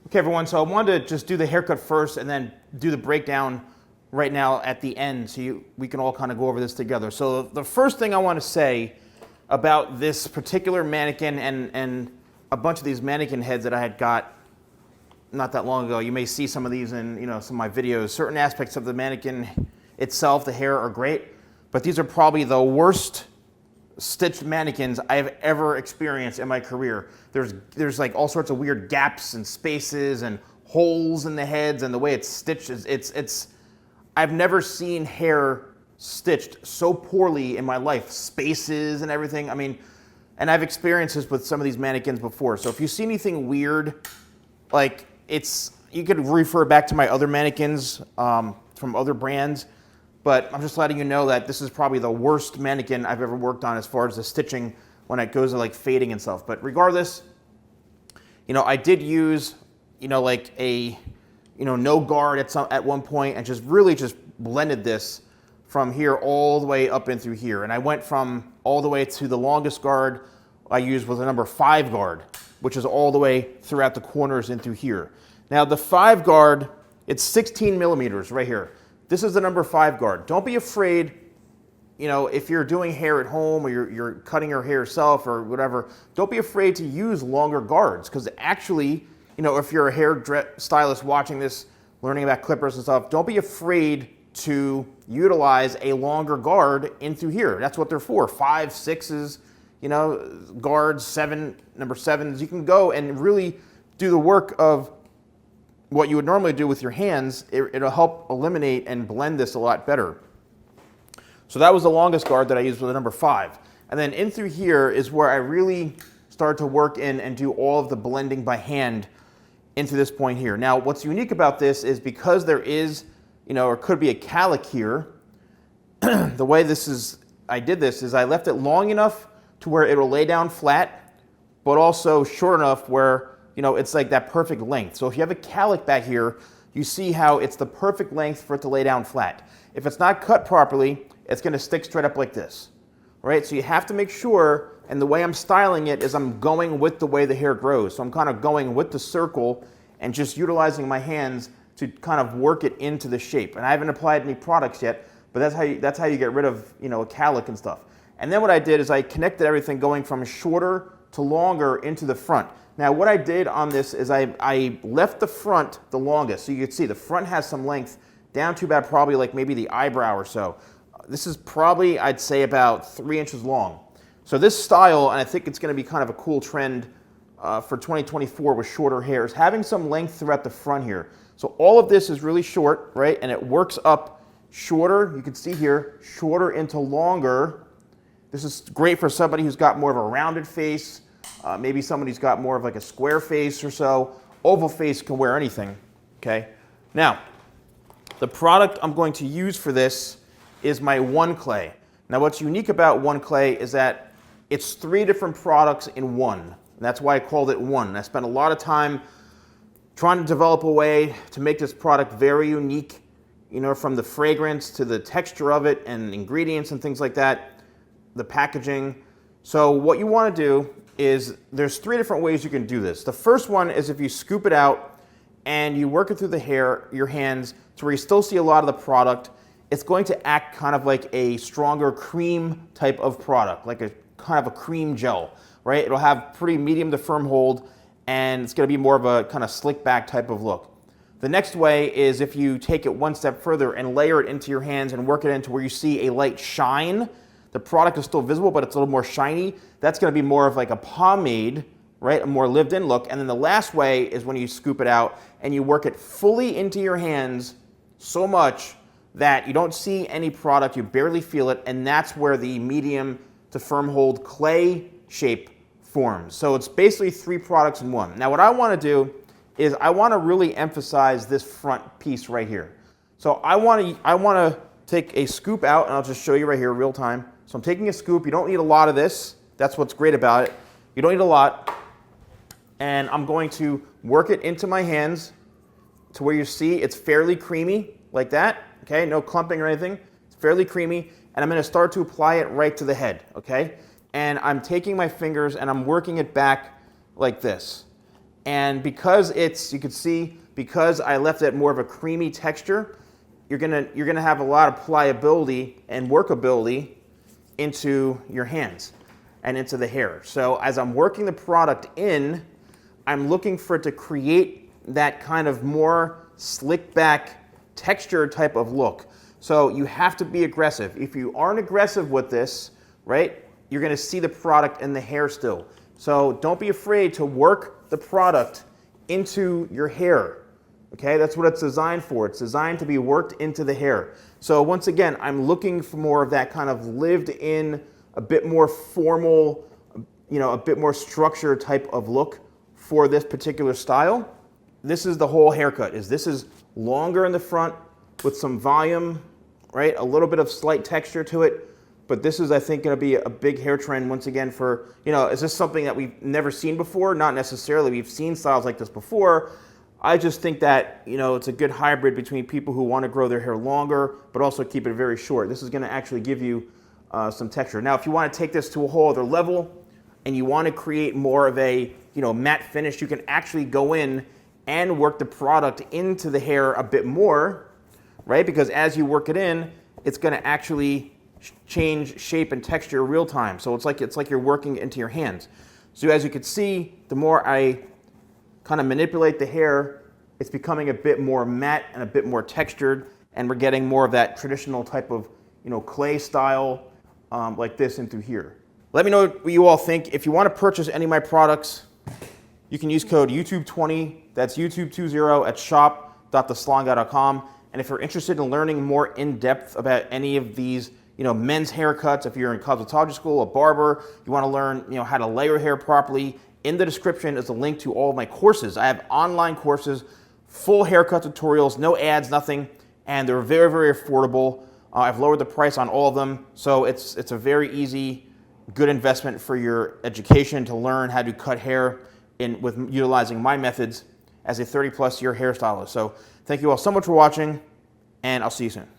Okay, everyone, so I wanted to just do the haircut first and then do the breakdown right now at the end so we can all kind of go over this together. So the first thing I want to say about this particular mannequin and a bunch of these mannequin heads that I had got not that long ago. You may see some of these in some of my videos. Certain aspects of the mannequin itself, the hair, are great, but these are probably the worst stitched mannequins I have ever experienced in my career. There's like all sorts of weird gaps and spaces and holes in the heads, and the way it's stitched is I've never seen hair stitched so poorly in my life. Spaces and everything. I mean, and I've experienced this with some of these mannequins before. So if you see anything weird, like you could refer back to my other mannequins from other brands. But I'm just letting you know that this is probably the worst mannequin I've ever worked on as far as the stitching when it goes to like fading and stuff. But regardless, I did use, like a, no guard at one point, and just really just blended this from here all the way up and through here. And I went from all the way to the longest guard I used was a number 5 guard, which is all the way throughout the corners and through here. Now the 5 guard, it's 16 millimeters right here. This is the number 5 guard. Don't be afraid, if you're doing hair at home or you're cutting your hair yourself or whatever, don't be afraid to use longer guards, because actually, if you're a hair stylist watching this, learning about clippers and stuff, don't be afraid to utilize a longer guard in through here. That's what they're for. 5, 6s, guards, number 7s. You can go and really do the work of what you would normally do with your hands. It'll help eliminate and blend this a lot better. So that was the longest guard that I used with the number 5. And then in through here is where I really started to work in and do all of the blending by hand into this point here. Now, what's unique about this is because there is, or could be a calic here, the way I did this is I left it long enough to where it'll lay down flat, but also short enough where it's like that perfect length. So if you have a calic back here, you see how it's the perfect length for it to lay down flat. If it's not cut properly, it's going to stick straight up like this, right? So you have to make sure, and the way I'm styling it is I'm going with the way the hair grows. So I'm kind of going with the circle and just utilizing my hands to kind of work it into the shape. And I haven't applied any products yet, but that's how you get rid of, a calic and stuff. And then what I did is I connected everything going from shorter to longer into the front. Now what I did on this is I left the front the longest. So you can see the front has some length down to about probably like maybe the eyebrow or so. This is probably, I'd say, about 3 inches long. So this style, and I think it's going to be kind of a cool trend for 2024 with shorter hairs, having some length throughout the front here. So all of this is really short, right? And it works up shorter. You can see here, shorter into longer. This is great for somebody who's got more of a rounded face. Maybe somebody who's got more of like a square face or so. Oval face can wear anything, okay? Now, the product I'm going to use for this is my One Clay. Now what's unique about One Clay is that it's 3 different products in one. And that's why I called it One. And I spent a lot of time trying to develop a way to make this product very unique, from the fragrance to the texture of it and ingredients and things like that, the packaging. So what you want to do is there's 3 different ways you can do this. The first one is if you scoop it out and you work it through the hair, your hands, to where you still see a lot of the product. It's going to act kind of like a stronger cream type of product, like a kind of a cream gel, right? It'll have pretty medium to firm hold, and it's going to be more of a kind of slick back type of look. The next way is if you take it one step further and layer it into your hands and work it into where you see a light shine. The product is still visible, but it's a little more shiny. That's going to be more of like a pomade, right? A more lived-in look. And then the last way is when you scoop it out and you work it fully into your hands so much that you don't see any product, you barely feel it, and that's where the medium to firm hold clay shape forms. So it's basically 3 products in one. Now what I want to do is I want to really emphasize this front piece right here. So I want to take a scoop out, and I'll just show you right here real time. So I'm taking a scoop. You don't need a lot of this. That's what's great about it. You don't need a lot. And I'm going to work it into my hands to where you see it's fairly creamy, like that. Okay, no clumping or anything. It's fairly creamy. And I'm going to start to apply it right to the head, okay? And I'm taking my fingers and I'm working it back like this. And because you can see, because I left it more of a creamy texture, you're gonna have a lot of pliability and workability into your hands and into the hair. So as I'm working the product in, I'm looking for it to create that kind of more slick back texture type of look. So you have to be aggressive. If you aren't aggressive with this, right, you're gonna see the product in the hair still. So don't be afraid to work the product into your hair. Okay, that's what it's designed for. It's designed to be worked into the hair. So once again, I'm looking for more of that kind of lived in, a bit more formal, a bit more structured type of look for this particular style. This is the whole haircut. This is longer in the front with some volume, right? A little bit of slight texture to it. But this is, I think, going to be a big hair trend once again for, is this something that we've never seen before? Not necessarily. We've seen styles like this before. I just think that, it's a good hybrid between people who want to grow their hair longer, but also keep it very short. This is going to actually give you some texture. Now, if you want to take this to a whole other level and you want to create more of a, matte finish, you can actually go in and work the product into the hair a bit more, right? Because as you work it in, it's going to actually change shape and texture real time. So it's like you're working into your hands. So as you can see, the more I kind of manipulate the hair, it's becoming a bit more matte and a bit more textured, and we're getting more of that traditional type of clay style like this into here. Let me know what you all think. If you want to purchase any of my products, you can use code YouTube20, that's YouTube20 at shop.thesalonguy.com. And if you're interested in learning more in depth about any of these men's haircuts, if you're in cosmetology school, a barber, you want to learn how to layer hair properly, in the description is a link to all of my courses. I have online courses, full haircut tutorials, no ads, nothing, and they're very, very affordable. I've lowered the price on all of them, so it's a very easy, good investment for your education to learn how to cut hair with utilizing my methods as a 30-plus year hairstylist. So thank you all so much for watching, and I'll see you soon.